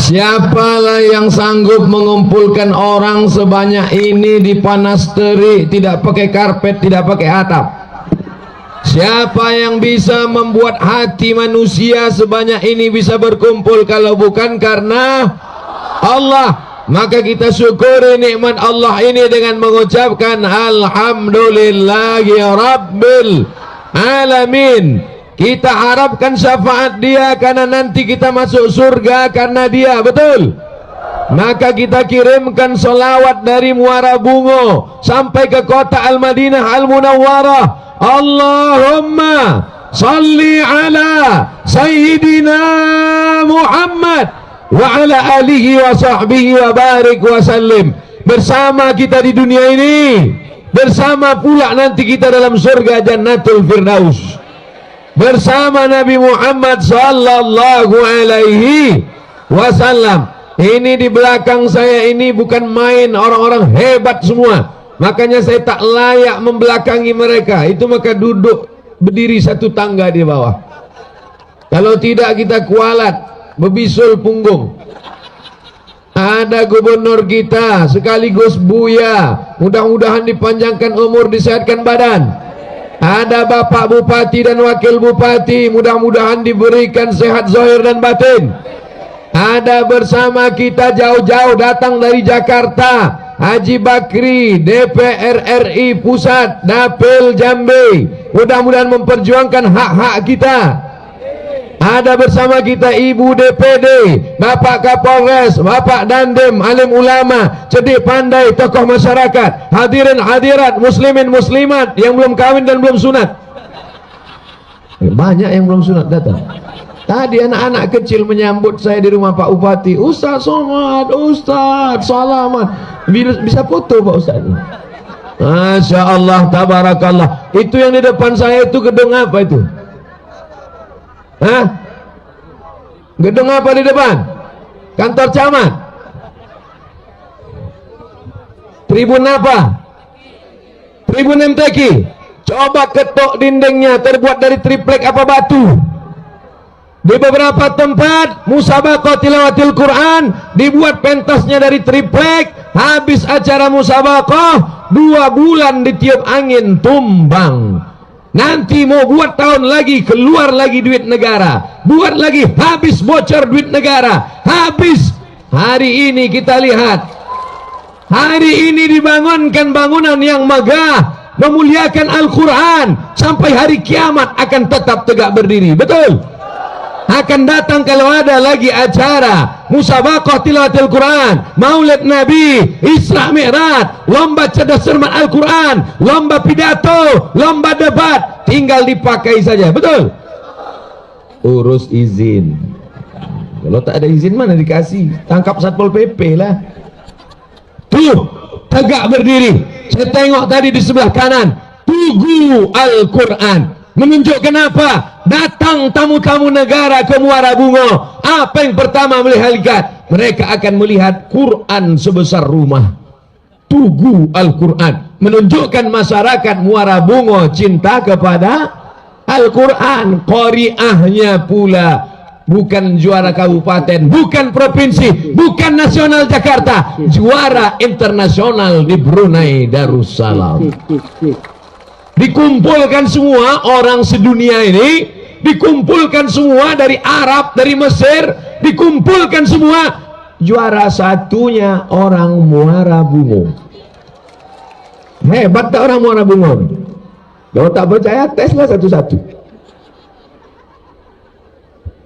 Siapalah yang sanggup mengumpulkan orang sebanyak ini di panas terik, tidak pakai karpet, tidak pakai atap? Siapa yang bisa membuat hati manusia sebanyak ini bisa berkumpul kalau bukan karena Allah? Maka kita syukuri nikmat Allah ini dengan mengucapkan alhamdulillahi rabbil alamin. Kita harapkan syafaat dia karena nanti kita masuk surga karena dia, betul? Maka kita kirimkan salawat dari Muara Bungo sampai ke kota Al-Madinah Al-Munawwarah. Allahumma salli ala Sayyidina Muhammad wa ala alihi wa sahbihi wa barik wa sallim. Bersama kita di dunia ini, bersama pula nanti kita dalam surga Jannatul Firdaus bersama Nabi Muhammad sallallahu alaihi wasallam. Ini di belakang saya ini bukan main, orang-orang hebat semua. Makanya saya tak layak membelakangi mereka. Itu maka duduk berdiri satu tangga di bawah. Kalau tidak kita kualat, bebisul punggung. Ada gubernur kita sekaligus buya, mudah-mudahan dipanjangkan umur, disehatkan badan. Ada bapak bupati dan wakil bupati, mudah-mudahan diberikan sehat zahir dan batin. Ada bersama kita jauh-jauh datang dari Jakarta, Haji Bakri, DPR RI Pusat, Dapil Jambi, mudah-mudahan memperjuangkan hak-hak kita. Ada bersama kita Ibu DPD, Bapak Kapolres, Bapak Dandim, alim ulama, cerdik pandai, tokoh masyarakat, hadirin hadirat, muslimin muslimat yang belum kawin dan belum sunat. Banyak yang belum sunat datang. Tadi anak-anak kecil menyambut saya di rumah Pak Bupati. Ustaz Somad, Ustaz salaman. Bisa foto Pak Ustaz? Masya Allah, tabarakallah. Itu yang di depan saya itu gedung apa itu? Hah? Gedung apa di depan? Kantor camat? Tribun apa? Tribun MTQ. Coba ketok dindingnya terbuat dari triplek apa batu? Di beberapa tempat musabaqah tilawatil Quran dibuat pentasnya dari triplek. Habis acara musabaqah 2 bulan ditiup angin tumbang. Nanti mau buat tahun lagi, keluar lagi duit negara, buat lagi, habis bocor duit negara, habis. Hari ini kita lihat, hari ini dibangunkan bangunan yang megah, memuliakan Al-Quran, sampai hari kiamat akan tetap tegak berdiri, betul? Akan datang kalau ada lagi acara musabaqah tilawatil Quran, Maulid Nabi, Isra Mi'raj, lomba cerdas cermat Al-Quran, lomba pidato, lomba debat, tinggal dipakai saja, betul? Urus izin. Kalau tak ada izin mana dikasih? Tangkap Satpol PP lah. Tuh, tegak berdiri. Saya tengok tadi di sebelah kanan, Tugu Al-Quran. Menunjukkan apa? Datang tamu-tamu negara ke Muara Bungo. Apa yang pertama melihat? Mereka akan melihat Quran sebesar rumah. Tugu Al-Quran. Menunjukkan masyarakat Muara Bungo cinta kepada Al-Quran. Qariahnya pula bukan juara kabupaten, bukan provinsi, bukan nasional Jakarta, juara internasional di Brunei Darussalam. Dikumpulkan semua orang sedunia ini, dikumpulkan semua dari Arab, dari Mesir, dikumpulkan semua, juara satunya orang Muara Bungo. Hebat tak orang Muara Bungo? Kalau tak percaya, teslah satu-satu.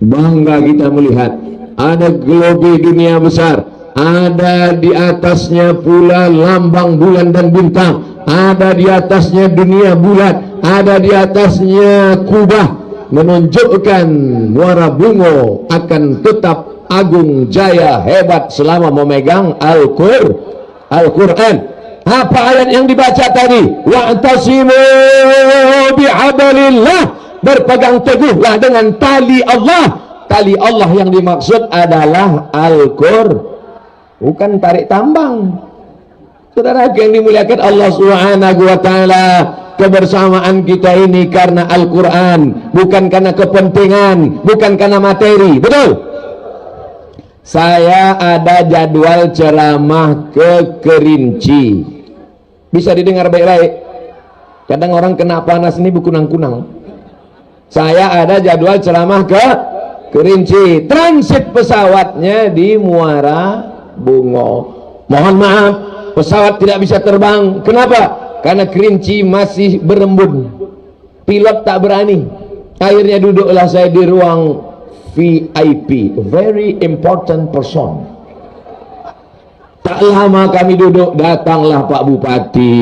Bangga kita melihat ada globe dunia besar, ada di atasnya pula lambang bulan dan bintang, ada di atasnya dunia bulat, ada di atasnya Kubah, menunjukkan Muara Bungo akan tetap agung jaya hebat selama memegang Al-Quran. Apa ayat yang dibaca tadi? Wa'tasimu bihablillah, berpegang teguhlah dengan tali Allah. Tali Allah yang dimaksud adalah Al-Quran, bukan tarik tambang. Saudara yang dimuliakan Allah Subhanahu wa taala, kebersamaan kita ini karena Al-Quran, bukan karena kepentingan, bukan karena materi, betul? Saya ada jadwal ceramah ke Kerinci. Bisa didengar baik-baik. Kadang orang kena panas ini berkunang-kunang. Saya ada jadwal ceramah ke Kerinci. Transit pesawatnya di Muara Bungo. Mohon maaf, pesawat tidak bisa terbang. Kenapa? Karena Kerinci masih berembun. Pilot tak berani. Akhirnya duduklah saya di ruang VIP, very important person. Tak lama kami duduk, datanglah Pak Bupati.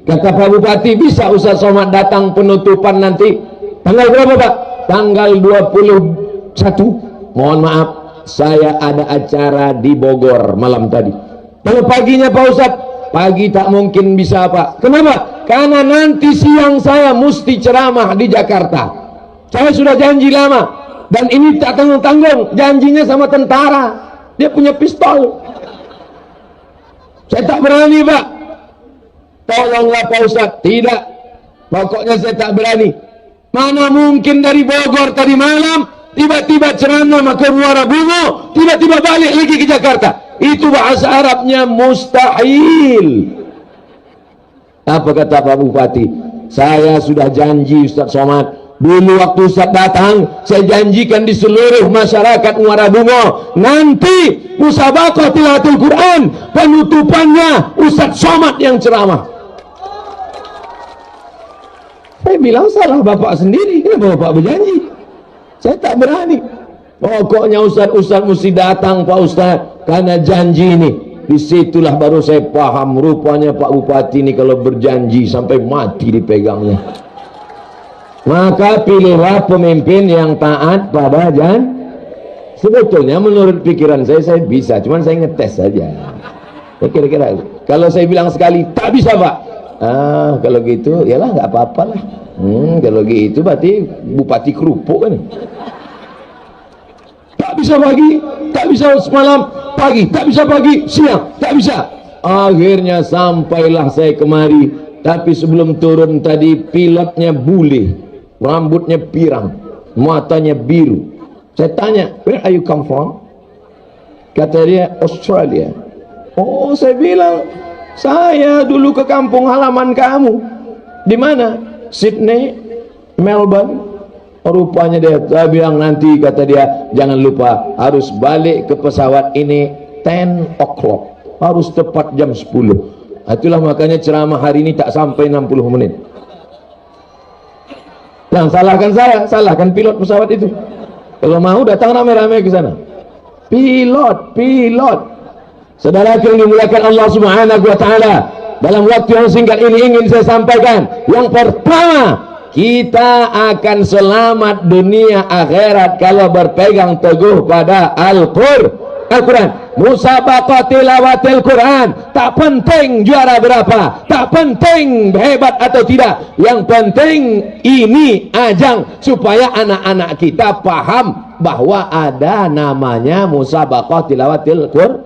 Kata Pak Bupati, bisa Ustaz Somad datang penutupan nanti tanggal berapa Pak? Tanggal 21. Mohon maaf, saya ada acara di Bogor malam tadi. Kalau paginya Pak Ustaz, pagi tak mungkin bisa Pak. Kenapa? Karena nanti siang saya mesti ceramah di Jakarta. Saya sudah janji lama. Dan ini tak tanggung-tanggung, janjinya sama tentara. Dia punya pistol. Saya tak berani Pak. Tolonglah Pak Ustaz. Tidak, pokoknya saya tak berani. Mana mungkin dari Bogor tadi malam tiba-tiba ceramah ke Muara Bungo, tiba-tiba balik lagi ke Jakarta. Itu bahasa Arabnya mustahil. Apa kata Pak Bupati? Saya sudah janji Ustaz Somad. Dulu waktu Ustaz datang, saya janjikan di seluruh masyarakat Muara Bungo, nanti musabaqah tilawatul Quran, penutupannya Ustaz Somad yang ceramah. Saya bilang salah Bapak sendiri, kenapa Bapak berjanji? Saya tak berani. Pokoknya Ustaz mesti datang Pak Ustaz, karena janji ini. Disitulah baru saya paham, rupanya Pak Bupati ini kalau berjanji sampai mati dipegangnya. Maka pilihlah pemimpin yang taat pada janji. Sebetulnya menurut pikiran saya bisa, cuman saya ngetes saja. Ya, kira-kira kalau saya bilang sekali tak bisa Pak, kalau gitu yalah nggak apa-apa lah. Kalau gitu berarti Bupati kerupuk kan. Tak bisa pagi, tak bisa semalam, pagi, tak bisa pagi, siang, tak bisa. Akhirnya sampailah saya kemari, tapi sebelum turun tadi pilotnya bule, rambutnya pirang, matanya biru. Saya tanya, where are you come from? Kata dia, Australia. Oh, saya bilang, saya dulu ke kampung halaman kamu. Di mana? Sydney, Melbourne. Rupanya dia, saya bilang nanti, kata dia, jangan lupa harus balik ke pesawat ini 10 o'clock, harus tepat jam 10. Itulah makanya ceramah hari ini tak sampai 60 menit. Yang salahkan saya, salahkan pilot pesawat itu. Kalau mau datang rame-rame ke sana. Pilot. Saudara yang dimuliakan Allah Subhanahu wa taala, dalam waktu yang singkat ini ingin saya sampaikan, yang pertama, kita akan selamat dunia akhirat kalau berpegang teguh pada Al-Quran. Musabaqah tilawatil Quran. Tak penting juara berapa, tak penting hebat atau tidak, yang penting ini ajang supaya anak-anak kita paham bahwa ada namanya musabaqah tilawatil Quran.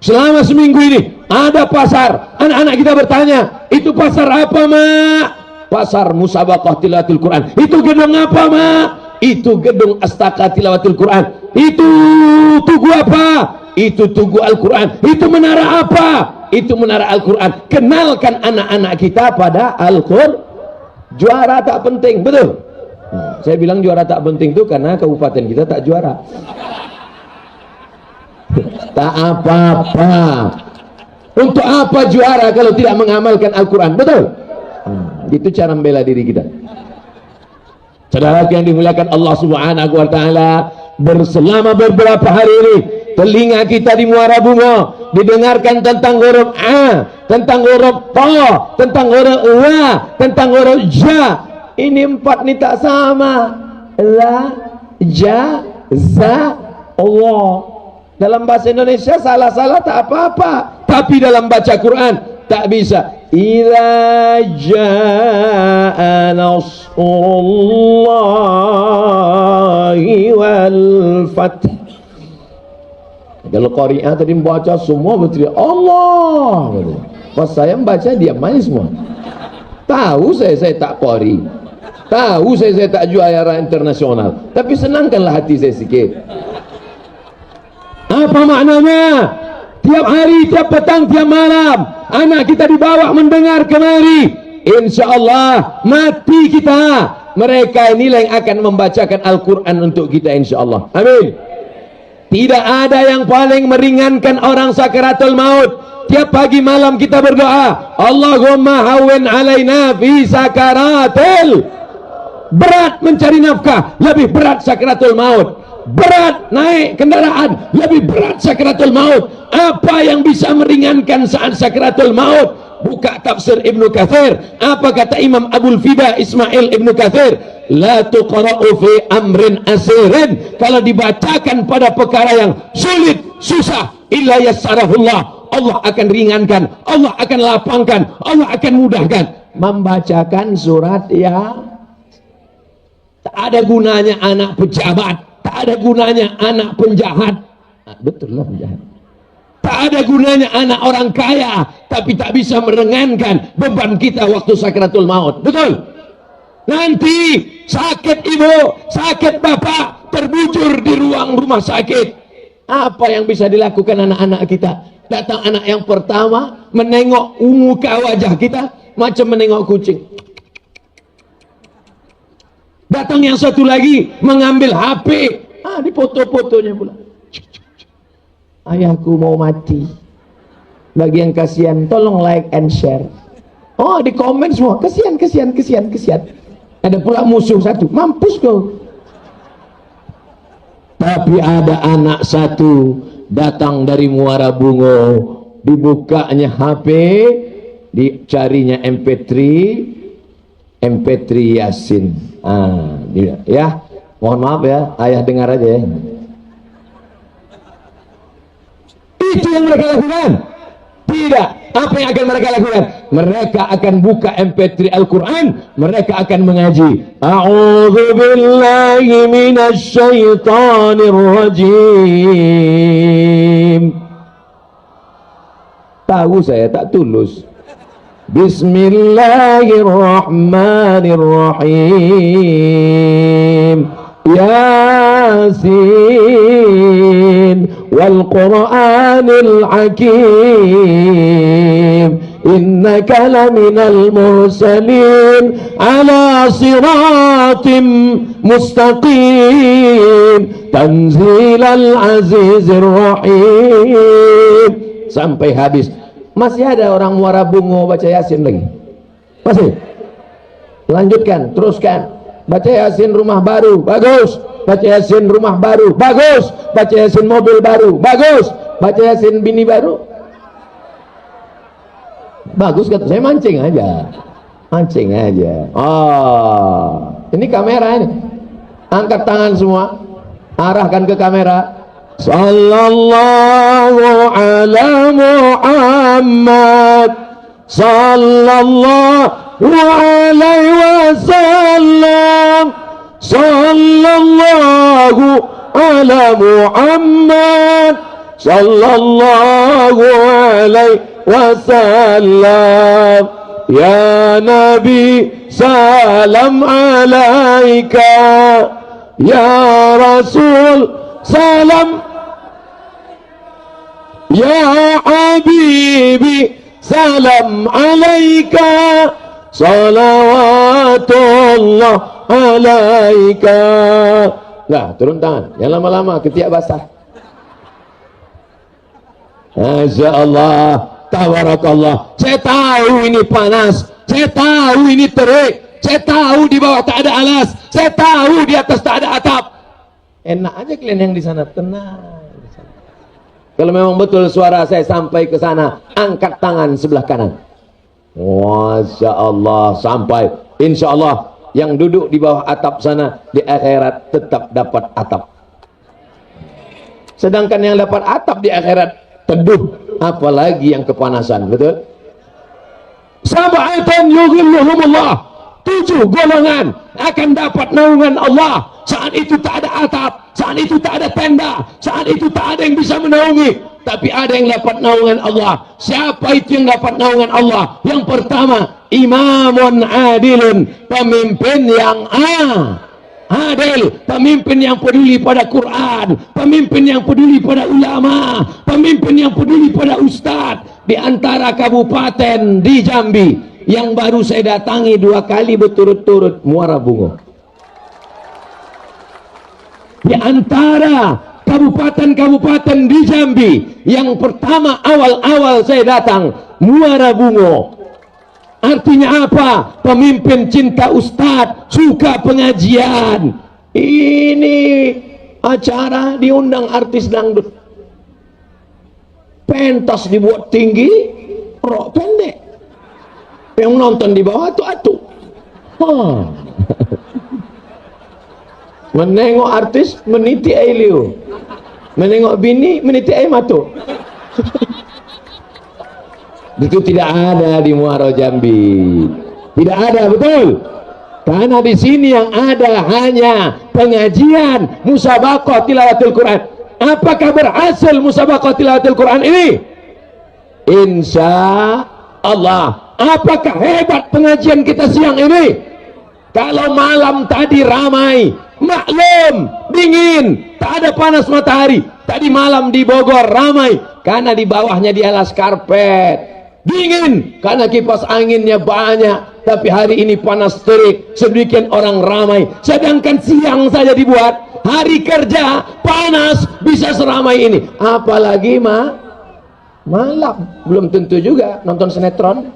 Selama seminggu ini ada pasar, anak-anak kita bertanya, itu pasar apa Mak? Pasar musabaqah tilawatil Quran. Itu gedung apa Mak? Itu gedung Astaka tilawatil Quran. Itu tugu apa? Itu tugu Al-Quran. Itu menara apa? Itu menara Al-Quran. Kenalkan anak-anak kita pada Al-Quran. Juara tak penting, betul? Saya bilang juara tak penting itu karena kabupaten kita tak juara. Tak apa-apa. Untuk apa juara kalau tidak mengamalkan Al-Quran, betul? Itu cara membela diri kita. Saudara yang dimuliakan Allah Subhanahu wa taala, berselama beberapa hari ini telinga kita di Muara Bungo didengarkan tentang huruf A, tentang huruf Ta, tentang huruf La, tentang huruf Ja. Ini 4 nih tak sama. La, Ja, Za, Allah. Dalam bahasa Indonesia salah-salah tak apa-apa, tapi dalam baca Quran tak bisa. Idza jaa nasrullahi wal fath. Kalau qari'ah tadi membaca semua berteriak Allah. Pas saya membaca diam aja semua. Tahu saya tak qari. Tahu saya tak juara internasional. Tapi senangkanlah hati saya sikit. Apa maknanya? Tiap hari, tiap petang, tiap malam anak kita dibawa mendengar kemari. Insya Allah mati kita, mereka inilah yang akan membacakan Al-Quran untuk kita, insya Allah. Amin. Tidak ada yang paling meringankan orang sakaratul maut. Tiap pagi malam kita berdoa, Allahumma hawwin alaina fi sakaratil. Berat mencari nafkah, lebih berat sakaratul maut. Berat naik kendaraan, lebih berat sakaratul maut. Apa yang bisa meringankan saat sakaratul maut? Buka tafsir Ibnu Katsir. Apa kata Imam Abul Fida Ismail Ibnu Katsir? La tuqra'u fi amrin asirin. Kalau dibacakan pada perkara yang sulit, susah, illa yassarahullah. Allah akan ringankan, Allah akan lapangkan, Allah akan mudahkan. Membacakan surat yang tak ada gunanya anak pejabat, tak ada gunanya anak penjahat. Betul lah, penjahat. Tak ada gunanya anak orang kaya, tapi tak bisa meringankan beban kita waktu sakratul maut. Betul. Nanti sakit ibu, sakit bapak, terbujur di ruang rumah sakit. Apa yang bisa dilakukan anak-anak kita? Datang anak yang pertama, menengok muka wajah kita macam menengok kucing. Datang yang satu lagi, mengambil HP, di foto-fotonya pula. Ayahku mau mati. Bagi yang kasihan, tolong like and share. Oh, di komen semua, kasihan, kasihan, kasihan, kasihan. Ada pula musuh satu, mampus kau. Tapi ada anak satu datang dari Muara Bungo, dibukanya HP, dicarinya MP3 Yasin. Ya, mohon maaf ya, ayah dengar aja ya. Itu yang mereka lakukan? Tidak. Apa yang akan mereka lakukan? Mereka akan buka MP3 Al-Quran, mereka akan mengaji. A'udzu billahi minasy syaithanir rajim. Tahu saya tak tulus. Bismillahirrahmanirrahim. Yasin wal Qur'anil Hakim. Innaka laminal mursalin ala siratim mustaqim tanzilal azizir rahim. Sampai habis. Masih ada orang Muara Bungo baca Yasin lagi? Masih? Lanjutkan, teruskan. Baca Yasin rumah baru, bagus. Baca Yasin rumah baru, bagus. Baca Yasin mobil baru, bagus. Baca Yasin bini baru, bagus. Kata saya, mancing aja, mancing aja. Ini kamera ini. Angkat tangan semua, arahkan ke kamera. Sallallahu ala Muhammad, sallallahu alaihi wasallam, sallallahu ala Muhammad, sallallahu alaihi wasallam. Ya Nabi, salam alaika. Ya Rasul, salam. Ya Habibi, salam alaika. Salawatullah alaika. Nah, turun tangan. Yang lama-lama ketiak basah. Masya Allah, tabarakallah. Saya tahu ini panas, saya tahu ini terik, saya tahu di bawah tak ada alas, saya tahu di atas tak ada atap. Enak aja kalian yang di sana, tenang. Kalau memang betul suara saya sampai ke sana, angkat tangan sebelah kanan. Masya Allah, sampai. Insya Allah yang duduk di bawah atap sana di akhirat tetap dapat atap. Sedangkan yang dapat atap di akhirat teduh, apalagi yang kepanasan. Betul? Sab'atan yughilluhumullah, 7 golongan akan dapat naungan Allah. Saat itu tak ada atap, saat itu tak ada tenda, saat itu tak ada yang bisa menaungi, tapi ada yang dapat naungan Allah. Siapa itu yang dapat naungan Allah? Yang pertama, imamun adilun, pemimpin yang adil, pemimpin yang peduli pada Quran, pemimpin yang peduli pada ulama, pemimpin yang peduli pada ustadz. Di antara kabupaten di Jambi yang baru saya datangi 2 kali berturut-turut, Muara Bungo. Di antara kabupaten-kabupaten di Jambi yang pertama awal-awal saya datang, Muara Bungo. Artinya apa? Pemimpin cinta ustadz, suka pengajian. Ini acara diundang artis dangdut, pentas dibuat tinggi, rok pendek, yang nonton di bawah atu-atu. Menengok artis meniti ailiu, menengok bini meniti air mata. Itu tidak ada di Muara Jambi, tidak ada, betul. Karena di sini yang ada hanya pengajian, musabaqah tilawatul Quran. Apakah berhasil musabaqah tilawatul Quran ini? Insya Allah. Apakah hebat pengajian kita siang ini? Kalau malam tadi ramai, maklum, dingin, tak ada panas matahari. Tadi malam di Bogor ramai karena di bawahnya di alas karpet. Dingin karena kipas anginnya banyak, tapi hari ini panas terik, sedemikian orang ramai. Sedangkan siang saja dibuat, hari kerja panas bisa seramai ini, apalagi malam. Belum tentu juga nonton sinetron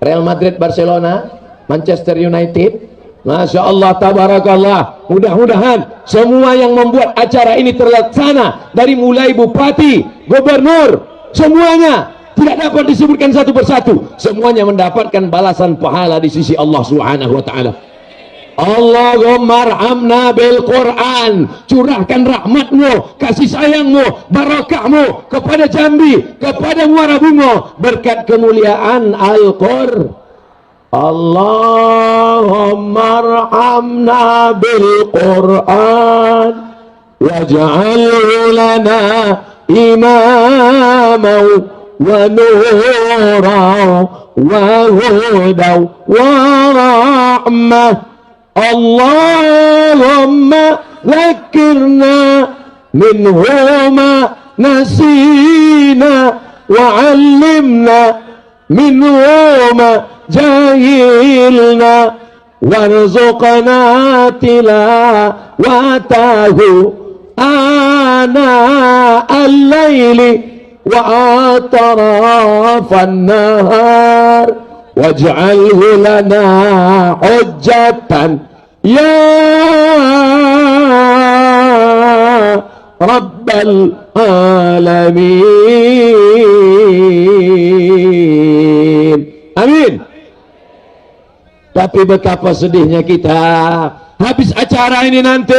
Real Madrid, Barcelona, Manchester United. Masya Allah, tabarakallah. Mudah-mudahan semua yang membuat acara ini terlaksana, dari mulai bupati, gubernur, semuanya tidak dapat disebutkan satu persatu, semuanya mendapatkan balasan pahala di sisi Allah Subhanahu wa taala. Allahumma arhamna bil Quran, curahkan rahmatmu, kasih sayangmu, barakahmu kepada Jambi, kepada Muara Bungo, berkat kemuliaan Al-Qur'an. Allahumma arhamna bil Quran waj'alhu lana imamau wa nura wa huda wa rahmah. Allahumma zakirna minhuma nasina wa 'allimna minhuma jahilna warzuqna tilawatahu ana al-laili wa atrafan nahar waj'alhu lana hujjatan ya rabbal alamin. Amin. Tapi betapa sedihnya kita, habis acara ini nanti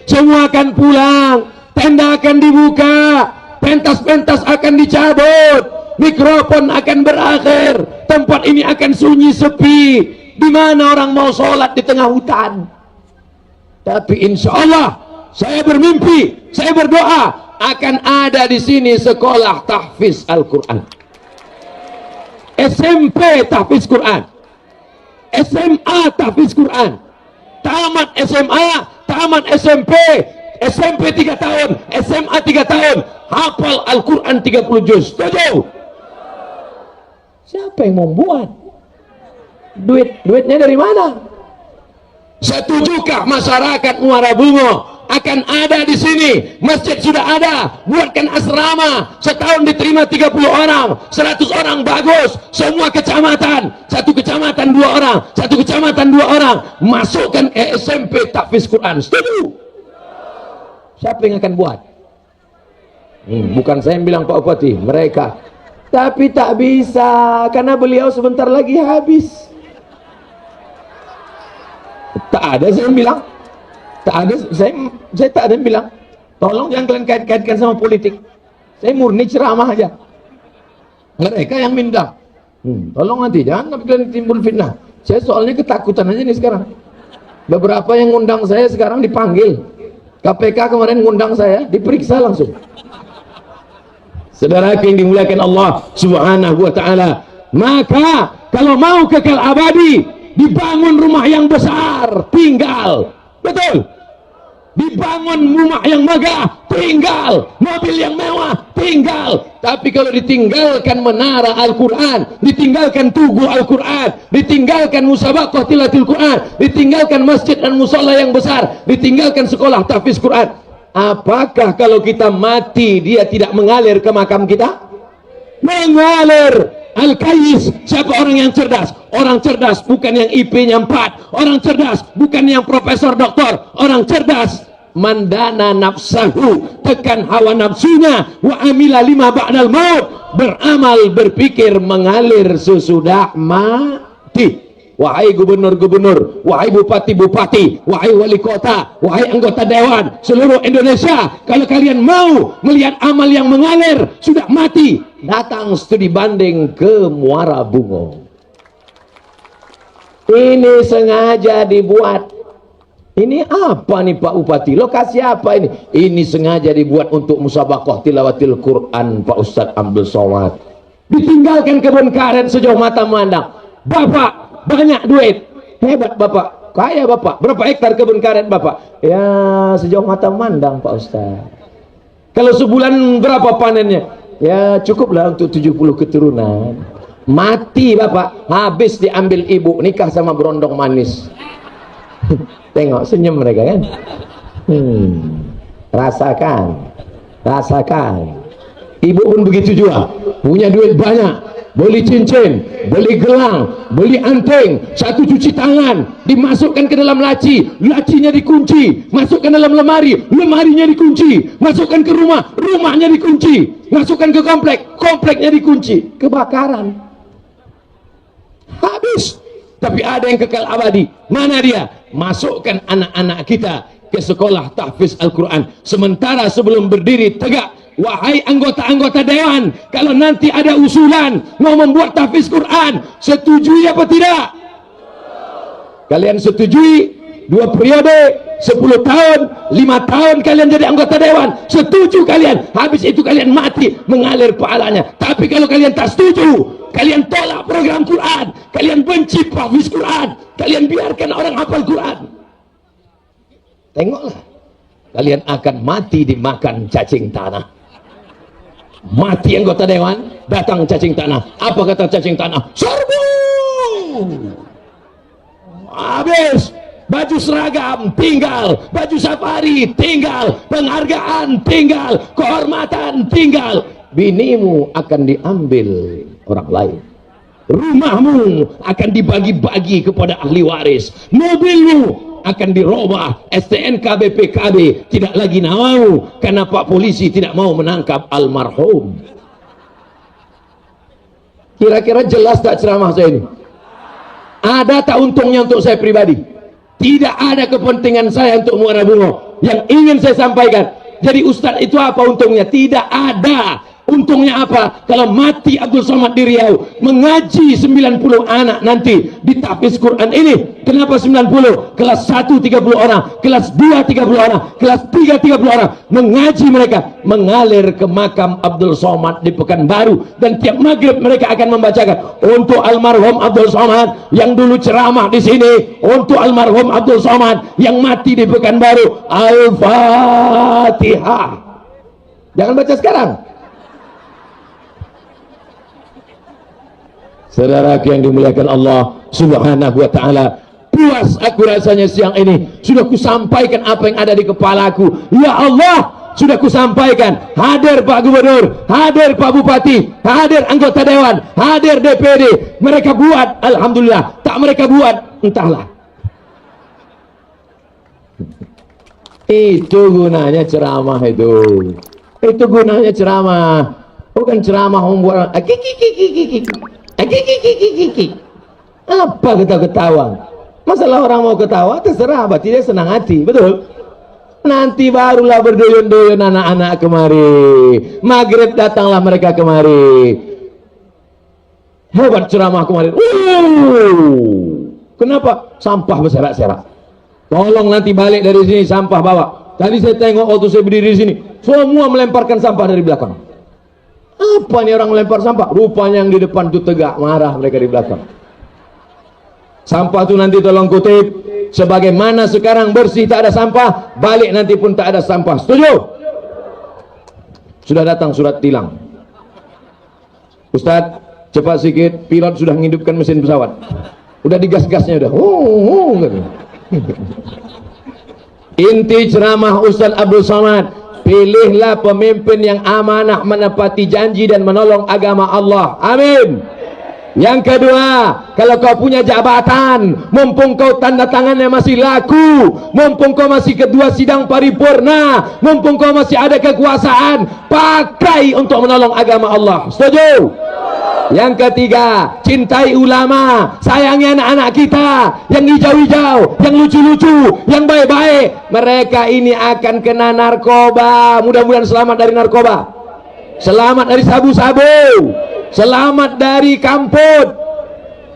semua akan pulang, tenda akan dibuka, pentas-pentas akan dicabut, mikrofon akan berakhir, tempat ini akan sunyi sepi. Di mana orang mau sholat di tengah hutan? Tapi insya Allah saya bermimpi, saya berdoa akan ada di sini sekolah tahfiz Al-Quran, SMP tahfiz Quran, SMA tahfiz Quran, tamat SMA, tamat SMP, SMP 3 tahun, SMA 3 tahun, hafal Al-Quran 30 juz. Setuju? Siapa yang membuat? Duitnya dari mana? Setujukah masyarakat Muara Bungo akan ada di sini? Masjid sudah ada, buatkan asrama, setahun diterima 30 orang, 100 orang, bagus. Semua kecamatan, satu kecamatan 2 orang, satu kecamatan 2 orang, masukkan SMP tahfiz Quran. Setuju? Siapa yang akan buat? Bukan saya yang bilang Pak Bupati, mereka. Tapi tak bisa karena beliau sebentar lagi habis. Tak ada saya yang bilang. Tak ada, saya tak ada yang bilang. Tolong jangan kalian kait-kaitkan sama politik. Saya murni ceramah aja. Mereka yang minta. Tolong nanti jangan kalian timbul fitnah. Saya soalnya ketakutan aja nih sekarang. Beberapa yang ngundang saya sekarang dipanggil. KPK kemarin ngundang saya, diperiksa langsung. Saudara yang dimuliakan Allah Subhanahu wa taala, maka kalau mau kekal abadi, dibangun rumah yang besar, tinggal. Betul. Dibangun rumah yang megah, tinggal. Mobil yang mewah, tinggal. Tapi kalau ditinggalkan menara Al-Quran, ditinggalkan tugu Al-Quran, ditinggalkan musabaqah tilawatil Quran, ditinggalkan masjid dan musola yang besar, ditinggalkan sekolah tahfiz Quran, apakah kalau kita mati dia tidak mengalir ke makam kita? Mengalir. Al-Kayis, siapa orang yang cerdas? Orang cerdas bukan yang IP-nya 4, orang cerdas bukan yang profesor doktor, orang cerdas mandana nafsahu, tekan hawa nafsunya, wa amila lima ba'dal maut, beramal berpikir mengalir sesudah mati. Wahai gubernur-gubernur, wahai bupati-bupati, wahai wali kota, wahai anggota dewan seluruh Indonesia, kalau kalian mau melihat amal yang mengalir sudah mati, datang studi banding ke Muara Bungo. Ini sengaja dibuat. Ini apa nih Pak Bupati? Lokasi apa ini? Ini sengaja dibuat untuk musabaqah tilawatil Quran Pak Ustadz Abdul Somad. Ditinggalkan kebun karet sejauh mata memandang. Bapak banyak duit, hebat Bapak, kaya Bapak. Berapa hektar kebun karet Bapak? Ya sejauh mata memandang Pak Ustadz. Kalau sebulan berapa panennya? Ya cukuplah untuk 70 keturunan. Mati Bapak, habis diambil ibu, nikah sama berondong manis. Tengok senyum mereka kan. Rasakan. Ibu pun begitu juga, punya duit banyak, beli cincin, beli gelang, beli anting, satu cuci tangan, dimasukkan ke dalam laci, lacinya dikunci, masukkan dalam lemari, lemarinya dikunci, masukkan ke rumah, rumahnya dikunci, masukkan ke komplek, kompleknya dikunci, kebakaran, habis. Tapi ada yang kekal abadi. Mana dia? Masukkan anak-anak kita ke sekolah tahfiz Al-Quran. Sementara sebelum berdiri tegak, wahai anggota-anggota dewan, kalau nanti ada usulan mau membuat tahfiz Quran, setujui apa tidak? Kalian setujui 2 periode, 10 tahun, 5 tahun kalian jadi anggota dewan, setuju kalian, habis itu kalian mati mengalir pahalanya. Tapi kalau kalian tak setuju, kalian tolak program Quran, kalian benci tahfiz Quran, kalian biarkan orang hafal Quran, tengoklah, kalian akan mati dimakan cacing tanah. Mati anggota dewan, datang cacing tanah. Apa kata cacing tanah? Serbu! Habis. Baju seragam tinggal, baju safari tinggal, penghargaan tinggal, kehormatan tinggal. Binimu akan diambil orang lain, rumahmu akan dibagi-bagi kepada ahli waris, mobilmu akan dirobah, STNK BPKB tidak lagi namamu karena Pak Polisi tidak mau menangkap almarhum. Kira-kira jelas tak ceramah saya ini? Ada tak untungnya untuk saya pribadi? Tidak ada kepentingan saya untuk Muara Bungo yang ingin saya sampaikan. Jadi Ustadz itu apa untungnya? Tidak ada. Untungnya apa? Kalau mati Abdul Somad di Riau, mengaji 90 anak nanti di tahfiz Quran ini. Kenapa 90? Kelas 1 30 orang, kelas 2 30 orang, kelas 3 30 orang. Mengaji mereka, mengalir ke makam Abdul Somad di Pekanbaru, dan tiap maghrib mereka akan membacakan untuk almarhum Abdul Somad yang dulu ceramah di sini, untuk almarhum Abdul Somad yang mati di Pekanbaru. Al-Fatihah. Jangan baca sekarang. Saudaraku yang dimuliakan Allah Subhanahu wa ta'ala, puas aku rasanya siang ini sudah kusampaikan apa yang ada di kepalaku. Ya Allah, sudah kusampaikan. Hadir Pak Gubernur, hadir Pak Bupati, hadir anggota dewan, hadir DPD. Mereka buat, alhamdulillah. Tak mereka buat, entahlah. Itu gunanya ceramah itu. Itu gunanya ceramah. Bukan ceramah membuat apa ketawa-ketawa. Masalah orang mau ketawa terserah, berarti dia senang hati, betul? Nanti barulah berduyun-duyun anak-anak kemari. Maghrib datanglah mereka kemari. Hebat ceramah kemarin. Kenapa? Sampah berserak-serak. Tolong nanti balik dari sini sampah bawa. Tadi saya tengok waktu saya berdiri di sini, semua melemparkan sampah dari belakang. Apa nih orang melempar sampah? Rupanya yang di depan tuh tegak, marah mereka di belakang. Sampah tuh nanti tolong kutip, Sebagaimana sekarang bersih tak ada sampah, balik nanti pun tak ada sampah. Setuju? Sudah datang surat tilang. Ustaz, cepat sikit, pilot sudah menghidupkan mesin pesawat. Udah digas-gasnya udah. Inti ceramah Ustaz Abdul Somad, pilihlah pemimpin yang amanah, menepati janji dan menolong agama Allah. Amin. Yang kedua, kalau kau punya jabatan, mumpung kau tanda tangannya masih laku, mumpung kau masih kedua sidang paripurna, mumpung kau masih ada kekuasaan, pakai untuk menolong agama Allah. Setuju? Yang ketiga, cintai ulama, sayangi anak-anak kita yang hijau-hijau, yang lucu-lucu, yang baik-baik. Mereka ini akan kena narkoba. Mudah-mudahan selamat dari narkoba, selamat dari sabu-sabu, selamat dari kamput,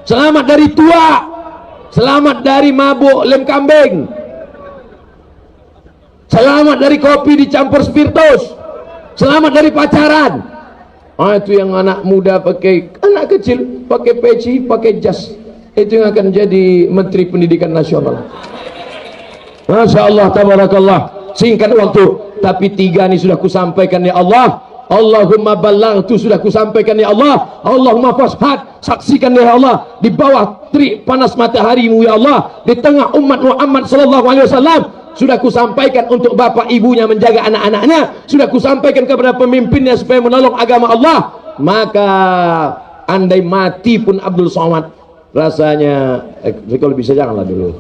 selamat dari tua, selamat dari mabuk lem kambing, selamat dari kopi dicampur spiritus, selamat dari pacaran. Itu yang anak muda pakai, anak kecil pakai peci, pakai jas, itu yang akan jadi Menteri Pendidikan Nasional. Masya Allah, tabarakallah. Singkat waktu, tapi 3 ini sudah kusampaikan ya Allah. Allahumma ballaghtu, sudah kusampaikan ya Allah. Allahumma fashhad, saksikan ya Allah. Di bawah terik panas mataharimu ya Allah, di tengah umat Muhammad sallallahu alaihi wasallam, sudah kusampaikan untuk bapak ibunya menjaga anak-anaknya, sudah kusampaikan kepada pemimpinnya supaya menolong agama Allah. Maka andai mati pun Abdul Somad, rasanya kalau bisa janganlah dulu.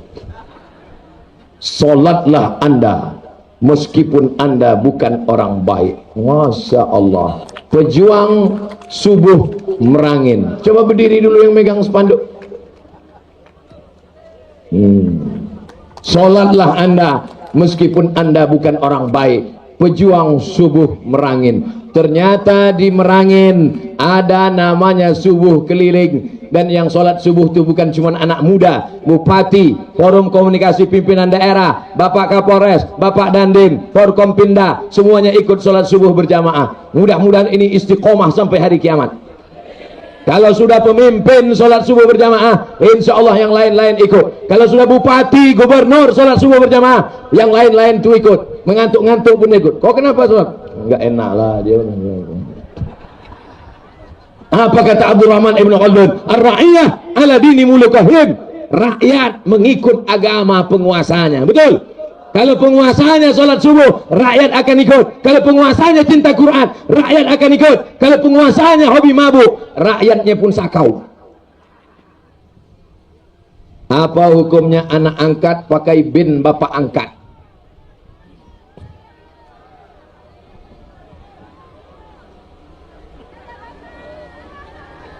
Solatlah Anda meskipun Anda bukan orang baik. Masya Allah. Pejuang subuh merangin. Coba berdiri dulu yang megang spanduk. Solatlah Anda meskipun Anda bukan orang baik. Pejuang subuh merangin. Ternyata di Merangin ada namanya subuh keliling. Dan yang sholat subuh itu bukan cuma anak muda, bupati, forum komunikasi pimpinan daerah, Bapak Kapolres, Bapak Dandim, Forkompinda, semuanya ikut sholat subuh berjamaah. Mudah-mudahan ini istiqomah sampai hari kiamat. Kalau sudah pemimpin sholat subuh berjamaah, insya Allah yang lain-lain ikut. Kalau sudah bupati, gubernur sholat subuh berjamaah, yang lain-lain tuh ikut. Mengantuk-ngantuk pun ikut. Kok kenapa sholat? Enggak enak lah dia. Apa kata Abdurrahman Ibn Khaldun? Ar-ra'iyah ala dini mulukahim. Rakyat mengikut agama penguasanya. Betul? Kalau penguasanya sholat subuh, rakyat akan ikut. Kalau penguasanya cinta Quran, rakyat akan ikut. Kalau penguasanya hobi mabuk, rakyatnya pun sakau. Apa hukumnya anak angkat pakai bin bapak angkat?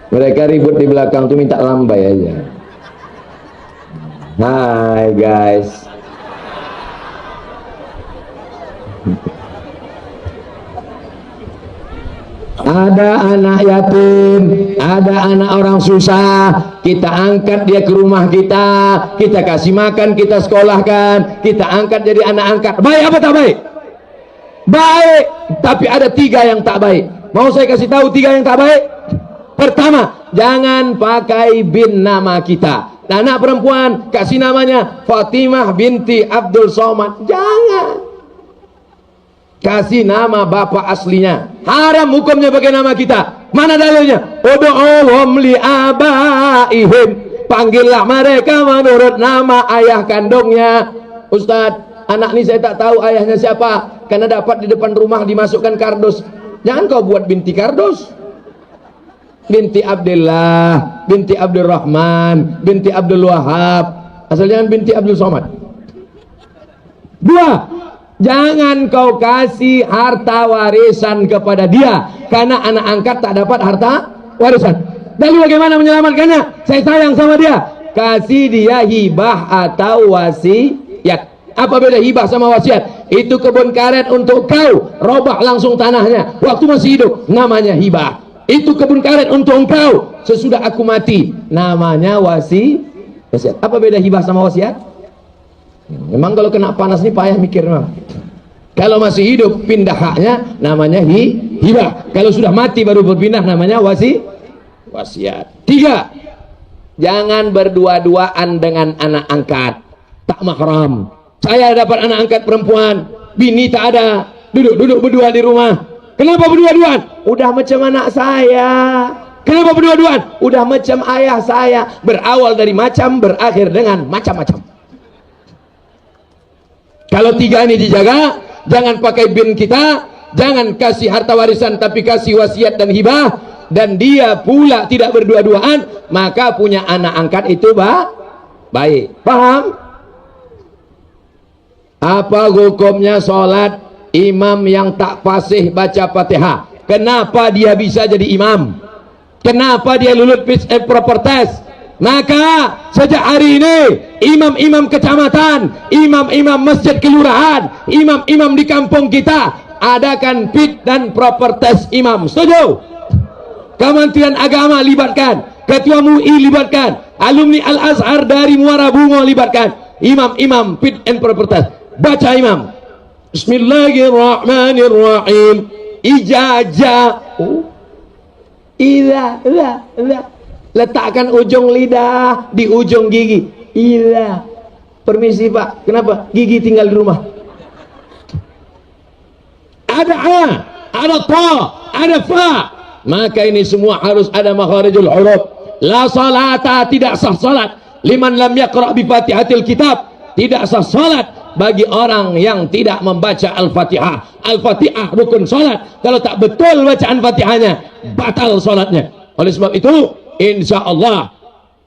Mereka ribut di belakang tuh minta lambai aja. Hai guys. Ada anak yatim, ada anak orang susah, kita angkat dia ke rumah kita, kita kasih makan, kita sekolahkan, kita angkat jadi anak angkat. Baik apa tak baik? Baik, tapi ada 3 yang tak baik. Mau saya kasih tahu 3 yang tak baik? Pertama, jangan pakai bin nama kita. Anak perempuan kasih namanya Fatimah binti Abdul Somad. Jangan. Kasih nama bapak aslinya. Haram hukumnya pakai nama kita. Mana dalilnya? Ud'uhum li abaihim. Panggillah mereka menurut nama ayah kandungnya. Ustadz, anak ini saya tak tahu ayahnya siapa. Karena dapat di depan rumah dimasukkan kardus. Jangan kau buat binti kardus. Binti Abdullah, binti Abdurrahman, binti Abdul Wahab. Asal jangan binti Abdul Somad. 2, jangan kau kasih harta warisan kepada dia, karena anak angkat tak dapat harta warisan. Lalu bagaimana menyelamatkannya? Saya sayang sama dia. Kasih dia hibah atau wasiat. Apa beda hibah sama wasiat? Itu kebun karet untuk kau, robah langsung tanahnya waktu masih hidup, namanya hibah. Itu kebun karet untuk engkau sesudah aku mati, namanya wasiat. Apa beda hibah sama wasiat? Memang kalau kena panas nih payah mikir memang. Kalau masih hidup pindah haknya namanya hibah. Kalau sudah mati baru berpindah namanya wasiat. 3, jangan berdua-duaan dengan anak angkat. tak mahram. Saya dapat anak angkat perempuan, bini tak ada, duduk berdua di rumah. Kenapa berdua-duaan? Udah macam anak saya. Kenapa berdua-duaan? Udah macam ayah saya. Berawal dari macam, berakhir dengan macam-macam. Kalau tiga ini dijaga, jangan pakai bin kita, jangan kasih harta warisan tapi kasih wasiat dan hibah, dan dia pula tidak berdua-duaan, maka punya anak angkat itu baik. Paham? Apa hukumnya sholat imam yang tak fasih baca Fatihah? Kenapa dia bisa jadi imam? Kenapa dia lulus fit and proper test? Maka sejak hari ini imam-imam kecamatan, imam-imam masjid kelurahan, imam-imam di kampung kita adakan fit dan proper test imam. Setuju? Kementerian Agama libatkan, Ketua MUI libatkan, alumni Al-Azhar dari Muara Bungo libatkan, imam-imam fit and proper test. Baca imam. Bismillahirrahmanirrahim. Ijazah. Ila. Letakkan ujung lidah di ujung gigi. Ila. Permisi Pak, kenapa? Gigi tinggal di rumah. Ada A, ada Ta, ada Fa. Maka ini semua harus ada makharijul huruf. La salata, tidak sah salat liman lam yaqra bi Fatihatil kitab. Tidak sah salat bagi orang yang tidak membaca Al-Fatihah. Al-Fatihah rukun salat. Kalau tak betul bacaan Fatihahnya, batal salatnya. Oleh sebab itu, insya Allah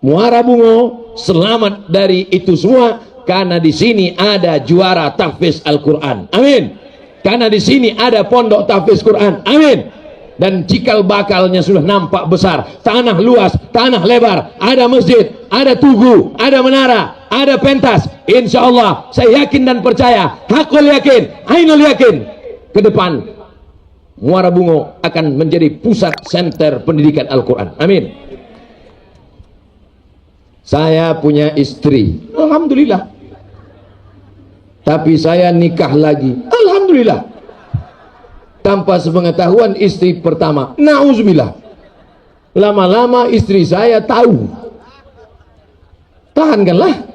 Muara Bungo selamat dari itu semua, karena di sini ada juara tahfiz Al-Quran. Amin. Karena di sini ada pondok tahfiz Quran. Amin. Dan cikal bakalnya sudah nampak besar, tanah luas, tanah lebar, ada masjid, ada tugu, ada menara, ada pentas. Insya Allah saya yakin dan percaya, hakul yakin, ainul yakin, ke depan Muara Bungo akan menjadi pusat center pendidikan Al-Quran. Amin. Saya punya istri, alhamdulillah, tapi saya nikah lagi, alhamdulillah, tanpa sepengetahuan istri pertama. Nauzubillah. Lama-lama istri saya tahu. Tahankanlah.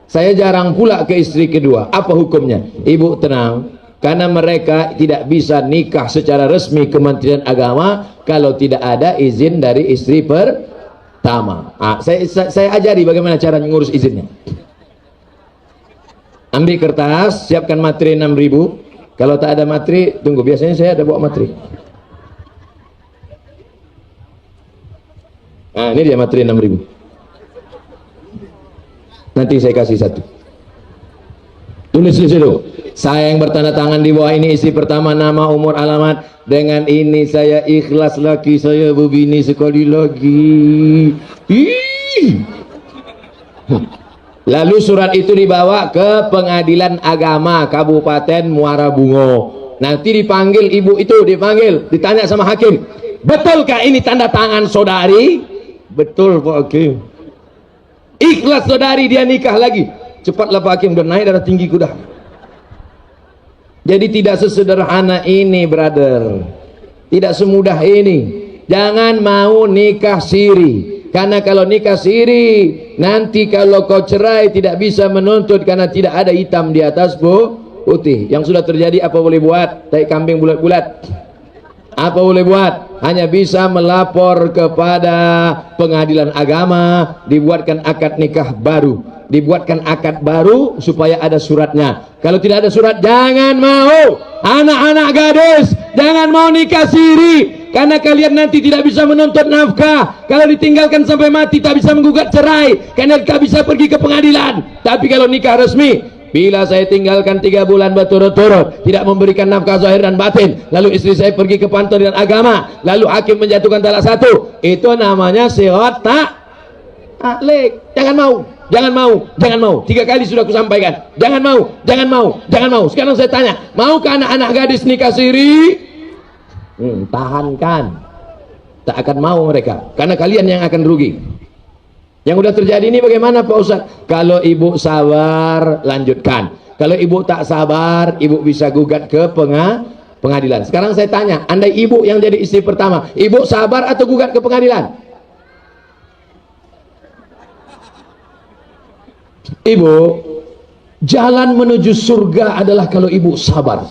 Saya jarang pula ke istri kedua. Apa hukumnya? Ibu tenang, karena mereka tidak bisa nikah secara resmi Kementerian Agama kalau tidak ada izin dari istri pertama. Saya ajari bagaimana cara mengurus izinnya. Ambil kertas, siapkan materi 6.000. Kalau tak ada materi, tunggu. Biasanya saya ada bawa materi. Nah, ini dia materi 6.000. Nanti saya kasih satu. Tulis di situ. Saya yang bertanda tangan di bawah ini, istri pertama, nama, umur, alamat. Dengan ini saya ikhlas laki saya berbini sekali lagi. Lalu surat itu dibawa ke Pengadilan Agama Kabupaten Muara Bungo. Nanti dipanggil ibu itu, ditanya sama hakim, betulkah ini tanda tangan saudari? Betul Pak Hakim. Ikhlas saudari, dia nikah lagi. Cepatlah Pak Hakim, udah naik darah tinggi kuda. Jadi tidak sesederhana ini, brother. Tidak semudah ini. Jangan mau nikah siri. Karena kalau nikah siri, nanti kalau kau cerai tidak bisa menuntut karena tidak ada hitam di atas putih. Yang sudah terjadi apa boleh buat? Tai kambing bulat-bulat. Apa boleh buat? Hanya bisa melapor kepada Pengadilan Agama, dibuatkan akad nikah baru. Dibuatkan akad baru supaya ada suratnya. Kalau tidak ada surat, jangan mau. Anak-anak gadis, jangan mau nikah siri. Karena kalian nanti tidak bisa menuntut nafkah. Kalau ditinggalkan sampai mati tak bisa menggugat cerai, karena tak bisa pergi ke pengadilan. Tapi kalau nikah resmi, bila saya tinggalkan 3 bulan berturut-turut tidak memberikan nafkah zahir dan batin, lalu istri saya pergi ke Pengadilan Agama, lalu hakim menjatuhkan talak 1, itu namanya sirat ta'liq. Jangan mau, jangan mau, jangan mau. 3 kali sudah kusampaikan. Jangan mau, jangan mau, jangan mau. Sekarang saya tanya, maukah anak-anak gadis nikah siri? Tahankan. Tak akan mau mereka, karena kalian yang akan rugi. Yang sudah terjadi ini bagaimana Pak Ustaz? Kalau ibu sabar, lanjutkan. Kalau ibu tak sabar, ibu bisa gugat ke pengadilan. Sekarang saya tanya, andai ibu yang jadi istri pertama, ibu sabar atau gugat ke pengadilan? Ibu, jalan menuju surga adalah kalau ibu sabar.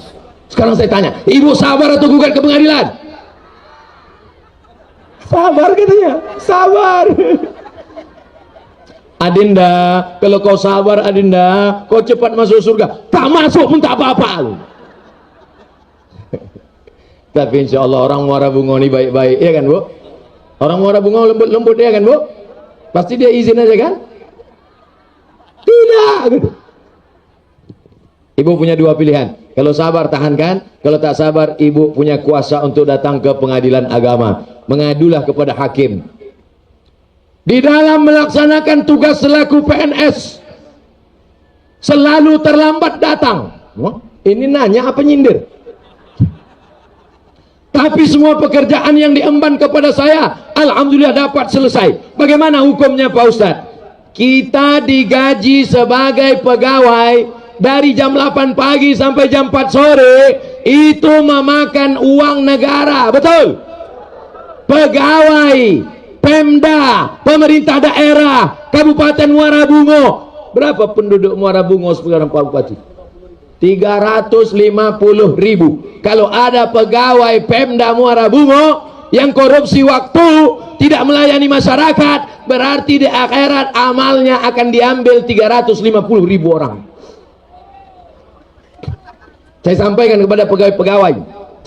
Sekarang saya tanya, ibu sabar atau gugat ke pengadilan? Sabar katanya, sabar. Adinda, kalau kau sabar Adinda, kau cepat masuk surga. Tak masuk pun tak apa-apa. Tapi insya Allah orang Muara Bungo ini baik-baik, ya kan Bu? Orang Muara Bungo lembut-lembut, ya kan Bu? Pasti dia izin aja kan? Tidak. Ibu punya dua pilihan. Kalau sabar tahankan, kalau tak sabar ibu punya kuasa untuk datang ke pengadilan agama. Mengadulah kepada hakim. Di dalam melaksanakan tugas selaku PNS selalu terlambat datang. Ini nanya apa nyindir? Tapi semua pekerjaan yang diemban kepada saya, alhamdulillah dapat selesai. Bagaimana hukumnya Pak Ustadz? Kita digaji sebagai pegawai dari jam 8 pagi sampai jam 4 sore, itu memakan uang negara, betul? Pegawai Pemda, pemerintah daerah Kabupaten Muara Bungo. Berapa penduduk Muara Bungo sekarang Pak Bupati? 350.000. Kalau ada pegawai Pemda Muara Bungo yang korupsi waktu, tidak melayani masyarakat, berarti di akhirat amalnya akan diambil 350.000 orang. Saya sampaikan kepada pegawai-pegawai,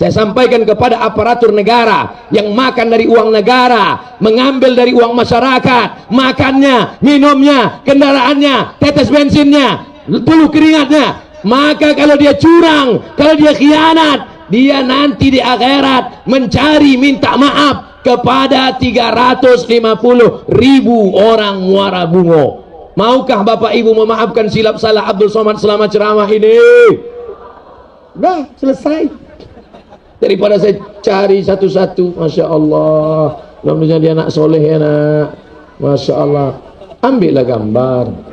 saya sampaikan kepada aparatur negara yang makan dari uang negara, mengambil dari uang masyarakat, makannya, minumnya, kendaraannya, tetes bensinnya, bulu keringatnya. Maka kalau dia curang, kalau dia khianat, dia nanti di akhirat mencari minta maaf kepada 350.000 orang Muara Bungo. Maukah Bapak Ibu memaafkan silap salah Abdul Somad selama ceramah ini? Udah selesai. Daripada saya cari satu-satu, Masya Allah, mudah-mudahan dia anak soleh ya nak, Masya Allah. Ambillah gambar.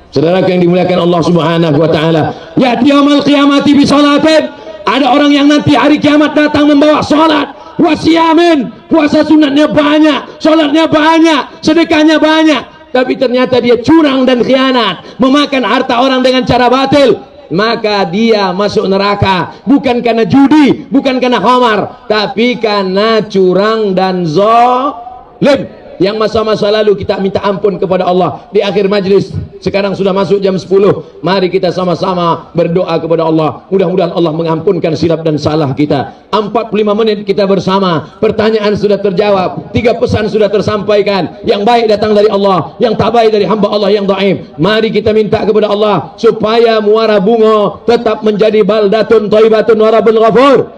Saudara yang dimuliakan Allah Subhanahu wa taala, ya'ti yaumil qiyamati bi salatin. Ada orang yang nanti hari kiamat datang membawa salat, wasiyamin, puasa sunatnya banyak, salatnya banyak, sedekahnya banyak. Tapi ternyata dia curang dan khianat, memakan harta orang dengan cara batil, maka dia masuk neraka bukan karena judi, bukan karena khamar, tapi karena curang dan zalim. Yang masa-masa lalu kita minta ampun kepada Allah di akhir majlis. Sekarang sudah masuk jam 10. Mari kita sama-sama berdoa kepada Allah. Mudah-mudahan Allah mengampunkan silap dan salah kita. 45 menit kita bersama. Pertanyaan sudah terjawab. 3 pesan sudah tersampaikan. Yang baik datang dari Allah, yang tak baik dari hamba Allah yang dhaif. Mari kita minta kepada Allah supaya Muara Bungo tetap menjadi baldatun thayyibatun wa rabbul ghafur.